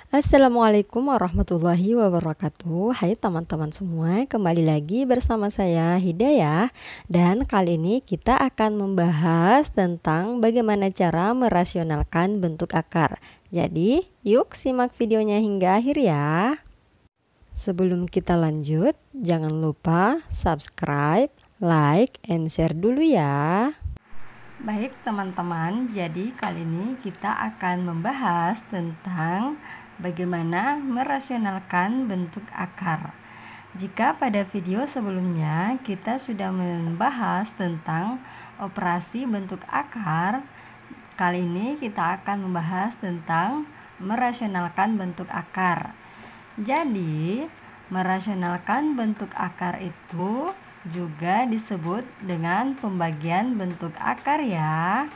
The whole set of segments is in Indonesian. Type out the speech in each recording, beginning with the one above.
Assalamualaikum warahmatullahi wabarakatuh. Hai teman-teman semua, kembali lagi bersama saya Hidayah. Dan kali ini kita akan membahas tentang bagaimana cara merasionalkan bentuk akar. Jadi yuk simak videonya hingga akhir ya. Sebelum kita lanjut, jangan lupa subscribe, like, and share dulu ya. Baik teman-teman, jadi kali ini kita akan membahas tentang bagaimana merasionalkan bentuk akar. Jika pada video sebelumnya kita sudah membahas tentang operasi bentuk akar, kali ini kita akan membahas tentang merasionalkan bentuk akar. Jadi, merasionalkan bentuk akar itu juga disebut dengan pembagian bentuk akar ya.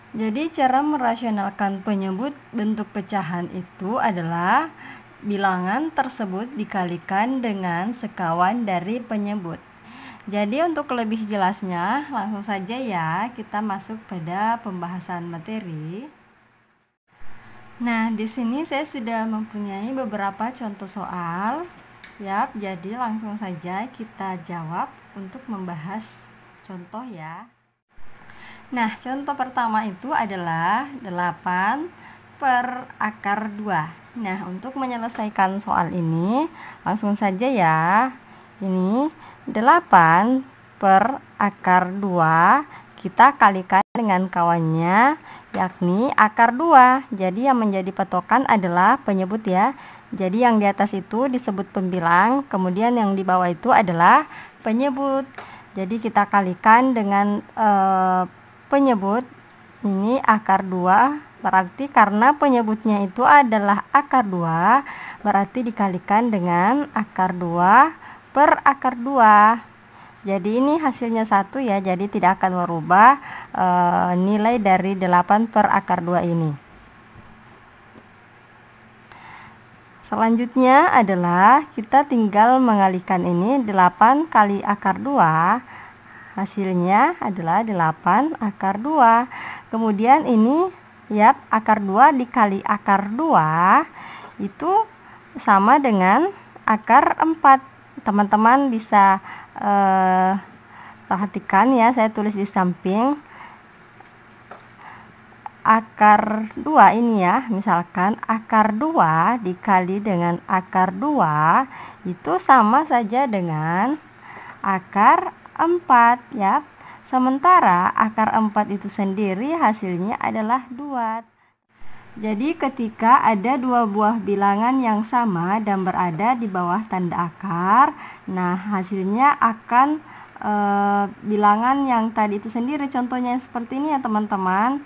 Jadi cara merasionalkan penyebut bentuk pecahan itu adalah bilangan tersebut dikalikan dengan sekawan dari penyebut. Jadi untuk lebih jelasnya langsung saja ya kita masuk pada pembahasan materi. Nah, di sini saya sudah mempunyai beberapa contoh soal. Yap, jadi langsung saja kita jawab untuk membahas contoh ya. Nah, contoh pertama itu adalah 8 per akar 2. Nah, untuk menyelesaikan soal ini, langsung saja ya. Ini 8 per akar 2, kita kalikan dengan kawannya, yakni akar 2. Jadi yang menjadi patokan adalah penyebut ya. Jadi yang di atas itu disebut pembilang, kemudian yang di bawah itu adalah penyebut. Jadi kita kalikan dengan penyebut ini akar 2, berarti karena penyebutnya itu adalah akar 2, berarti dikalikan dengan akar 2 per akar 2. Jadi ini hasilnya 1 ya, jadi tidak akan merubah nilai dari 8 per akar 2 ini. Selanjutnya adalah kita tinggal mengalihkan ini 8 kali akar 2. Hasilnya adalah 8 akar 2. Kemudian ini ya akar 2 dikali akar 2 itu sama dengan akar 4. Teman-teman bisa perhatikan ya, saya tulis di samping akar 2 ini ya. Misalkan akar 2 dikali dengan akar 2 itu sama saja dengan akar 4 ya. Sementara akar 4 itu sendiri hasilnya adalah 2. Jadi ketika ada dua buah bilangan yang sama dan berada di bawah tanda akar, nah hasilnya akan bilangan yang tadi itu sendiri. Contohnya seperti ini ya teman-teman.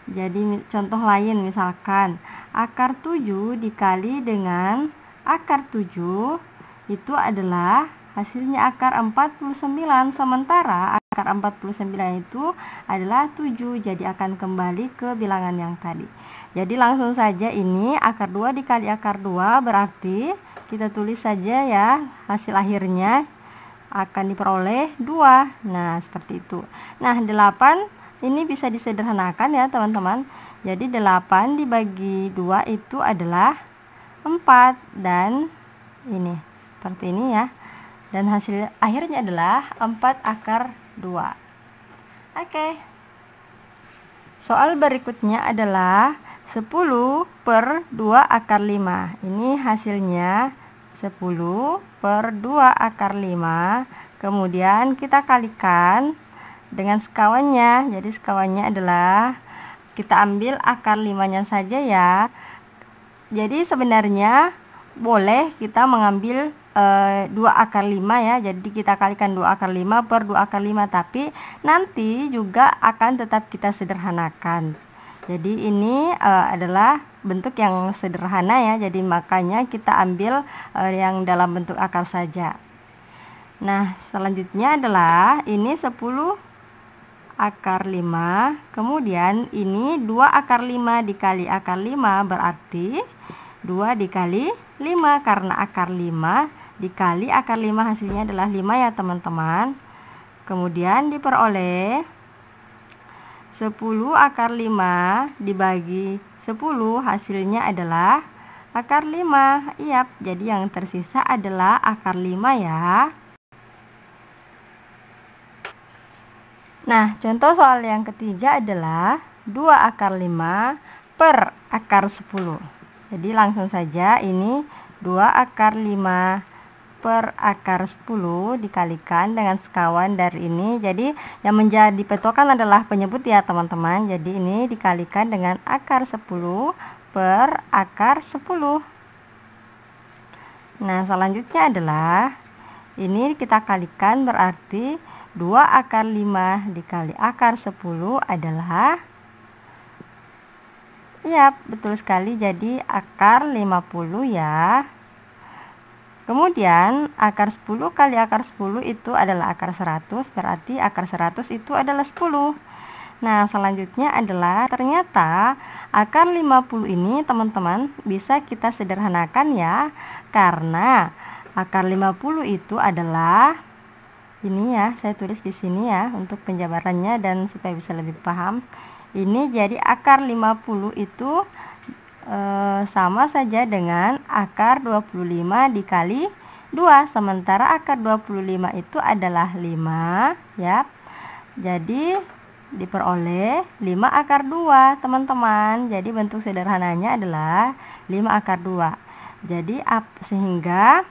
Jadi contoh lain misalkan akar 7 dikali dengan akar 7 itu adalah hasilnya akar 49, sementara akar 49 itu adalah 7, jadi akan kembali ke bilangan yang tadi. Jadi langsung saja ini akar 2 dikali akar 2 berarti kita tulis saja ya, hasil akhirnya akan diperoleh 2. Nah, seperti itu. Nah, 8 ini bisa disederhanakan ya teman-teman. Jadi 8 dibagi 2 itu adalah 4 dan ini seperti ini ya. Dan hasil akhirnya adalah 4 akar 2. Oke. Soal berikutnya adalah 10 per 2 akar 5. Ini hasilnya 10 per 2 akar 5. Kemudian kita kalikan dengan sekawannya. Jadi sekawannya adalah kita ambil akar 5-nya saja ya. Jadi sebenarnya boleh kita mengambil 2 akar 5 ya. Jadi kita kalikan 2 akar 5 per 2 akar 5, tapi nanti juga akan tetap kita sederhanakan. Jadi ini adalah bentuk yang sederhana ya. Jadi makanya kita ambil yang dalam bentuk akar saja. Nah, selanjutnya adalah ini 10 akar 5. Kemudian ini 2 akar 5 dikali akar 5 berarti 2 dikali 5, karena akar 5 dikali akar 5 hasilnya adalah 5 ya teman-teman. Kemudian diperoleh 10 akar 5 dibagi 10 hasilnya adalah akar 5. Iya, jadi yang tersisa adalah akar 5 ya. Nah, contoh soal yang ketiga adalah 2 akar 5 per akar 10. Jadi langsung saja ini 2 akar 5 per akar 10 dikalikan dengan sekawan dari ini. Jadi yang menjadi patokan adalah penyebut ya teman-teman. Jadi ini dikalikan dengan akar 10 per akar 10. Nah, selanjutnya adalah ini kita kalikan, berarti 2 akar 5 dikali akar 10 adalah, ya betul sekali, jadi akar 50 ya. Kemudian akar 10 kali akar 10 itu adalah akar 100, berarti akar 100 itu adalah 10. Nah, selanjutnya adalah ternyata akar 50 ini teman-teman bisa kita sederhanakan ya. Karena akar 50 itu adalah ini ya, saya tulis di sini ya untuk penjabarannya dan supaya bisa lebih paham. Ini jadi akar 50 itu sama saja dengan akar 25 dikali 2. Sementara akar 25 itu adalah 5 ya. Jadi diperoleh 5 akar 2 teman-teman. Jadi bentuk sederhananya adalah 5 akar 2. Jadi sehingga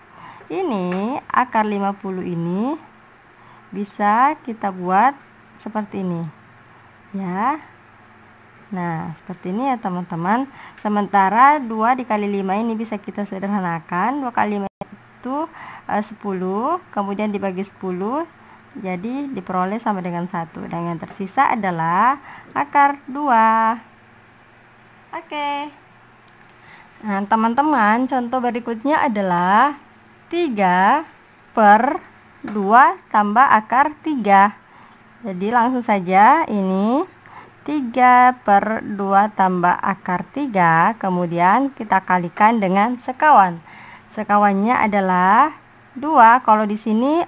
ini akar 50 ini bisa kita buat seperti ini ya. Nah, seperti ini ya teman-teman. Sementara 2 dikali 5 ini bisa kita sederhanakan. 2 kali 5 itu 10, kemudian dibagi 10, jadi diperoleh sama dengan 1. Dan yang tersisa adalah akar 2. Oke. Nah, teman-teman, contoh berikutnya adalah 3 per 2 tambah akar 3. Jadi langsung saja ini 3 per 2 tambah akar 3. Kemudian kita kalikan dengan sekawan. Sekawannya adalah 2. Kalau di sini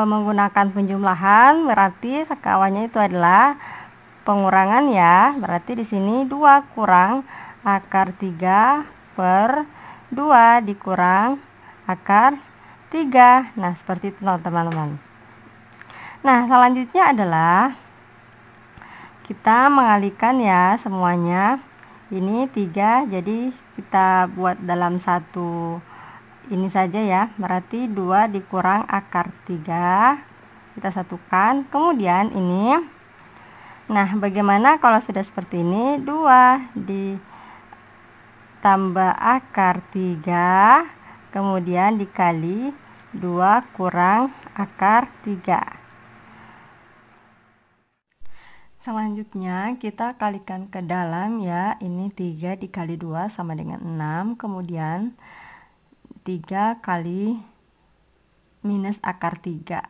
menggunakan penjumlahan, berarti sekawannya itu adalah pengurangan ya. Berarti di sini 2 kurang akar 3 per 2 dikurang akar 3. Nah, seperti itu teman-teman. Nah, selanjutnya adalah kita mengalihkan ya semuanya. Ini 3, jadi kita buat dalam satu ini saja ya, berarti 2 dikurang akar 3, kita satukan. Kemudian ini, nah bagaimana kalau sudah seperti ini? 2 ditambah akar 3, kemudian dikali 2 kurang akar 3. Selanjutnya kita kalikan ke dalam ya. Ini 3 dikali 2 sama dengan 6, kemudian 3 kali minus akar 3.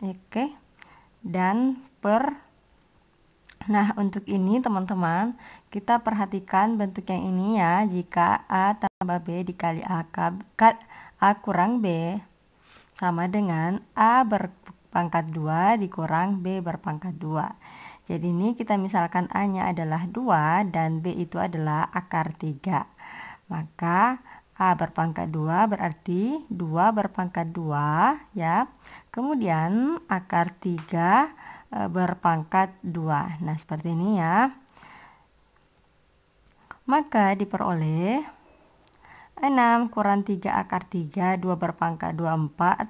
Oke. Dan per, nah untuk ini teman-teman kita perhatikan bentuk yang ini ya. Jika A tambah B dikali A kurang B sama dengan A berpangkat 2 dikurang B berpangkat 2. Jadi ini kita misalkan A nya adalah 2 dan B itu adalah akar 3. Maka A berpangkat 2 berarti 2 berpangkat 2 ya. Kemudian akar 3 berpangkat 2. Nah, seperti ini ya. Maka diperoleh 6 kurang 3 akar 3, 2 berpangkat 2, 4.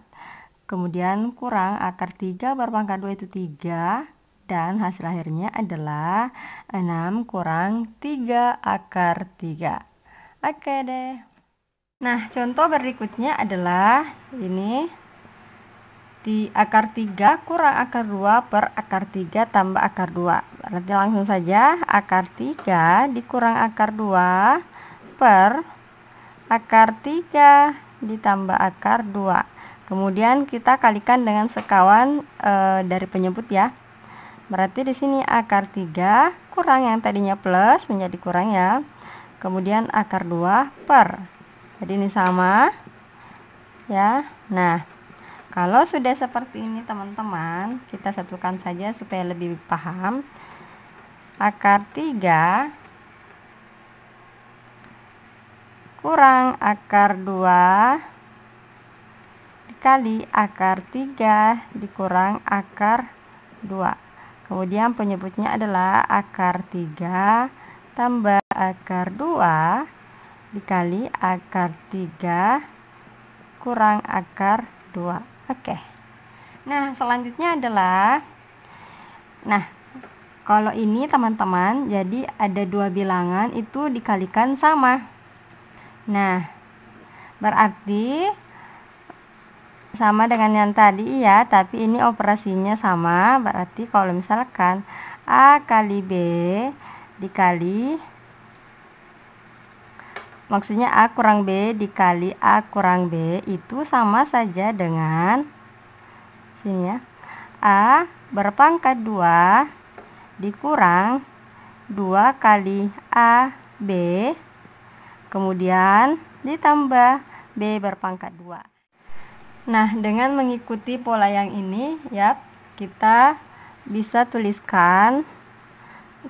Kemudian kurang akar 3 berpangkat 2 itu 3. Dan hasil akhirnya adalah 6 kurang 3 akar 3. Oke deh. Nah, contoh berikutnya adalah ini di akar 3 kurang akar 2 per akar 3 tambah akar 2. Berarti langsung saja akar 3 dikurang akar 2 per akar 3 ditambah akar 2. Kemudian kita kalikan dengan sekawan dari penyebut ya. Berarti di sini akar 3 kurang yang tadinya plus menjadi kurang ya. Kemudian akar 2 per. Jadi ini sama ya. Nah, kalau sudah seperti ini teman-teman, kita satukan saja supaya lebih paham. akar 3 kurang akar 2 dikali akar 3 dikurang akar 2. Kemudian penyebutnya adalah akar 3 tambah akar 2 dikali akar 3 kurang akar 2. Oke. Nah, selanjutnya adalah kalau ini teman-teman, jadi ada dua bilangan itu dikalikan sama. Nah, berarti sama dengan yang tadi ya, tapi ini operasinya sama. Berarti kalau misalkan A kali B dikali, maksudnya A kurang B dikali A kurang B itu sama saja dengan sini ya, A berpangkat 2 dikurang 2 kali A B kemudian ditambah B berpangkat 2. Nah, dengan mengikuti pola yang ini ya, kita bisa tuliskan,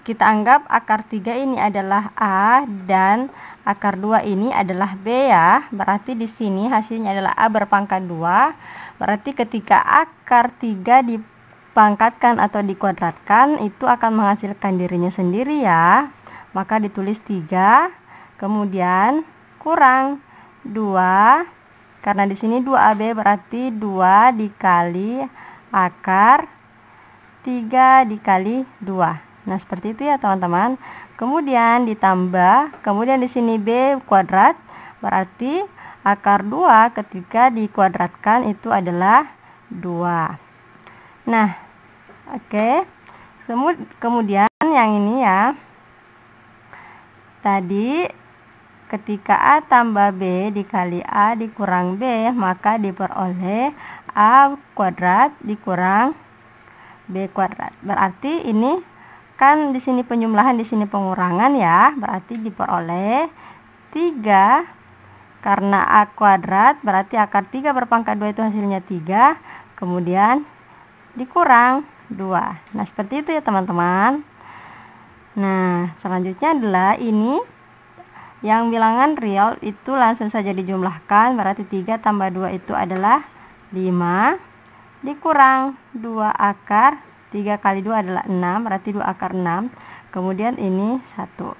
kita anggap akar 3 ini adalah A dan akar 2 ini adalah B ya. Berarti di sini hasilnya adalah A berpangkat 2. Berarti ketika akar 3 dipangkatkan atau dikuadratkan itu akan menghasilkan dirinya sendiri ya. Maka ditulis 3 kemudian kurang 2. Karena di sini 2AB berarti 2 dikali akar 3 dikali 2. Nah, seperti itu ya teman-teman. Kemudian ditambah, kemudian di sini B kuadrat, berarti akar 2 ketika dikuadratkan itu adalah 2. Nah, oke. Kemudian yang ini ya. Tadi ketika A tambah B dikali A dikurang B, maka diperoleh A kuadrat dikurang B kuadrat. Berarti ini kan di sini penjumlahan, di sini pengurangan ya. Berarti diperoleh 3 karena A kuadrat, berarti akar 3 berpangkat 2 itu hasilnya 3. Kemudian dikurang 2. Nah, seperti itu ya teman-teman. Nah, selanjutnya adalah ini yang bilangan real itu langsung saja dijumlahkan, berarti 3 tambah 2 itu adalah 5 dikurang 2 akar 3 kali 2 adalah 6, berarti 2 akar 6. Kemudian ini 1.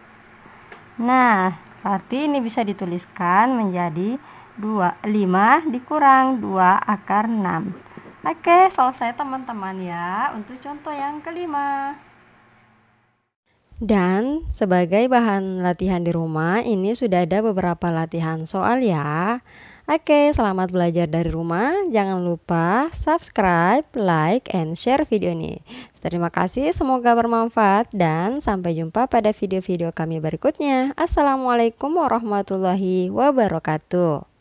Nah, berarti ini bisa dituliskan menjadi 5 dikurang 2 akar 6. Oke, selesai teman-teman ya untuk contoh yang kelima. Dan sebagai bahan latihan di rumah, ini sudah ada beberapa latihan soal ya. Oke, selamat belajar dari rumah. Jangan lupa subscribe, like, and share video ini. Terima kasih, semoga bermanfaat dan sampai jumpa pada video-video kami berikutnya. Assalamualaikum warahmatullahi wabarakatuh.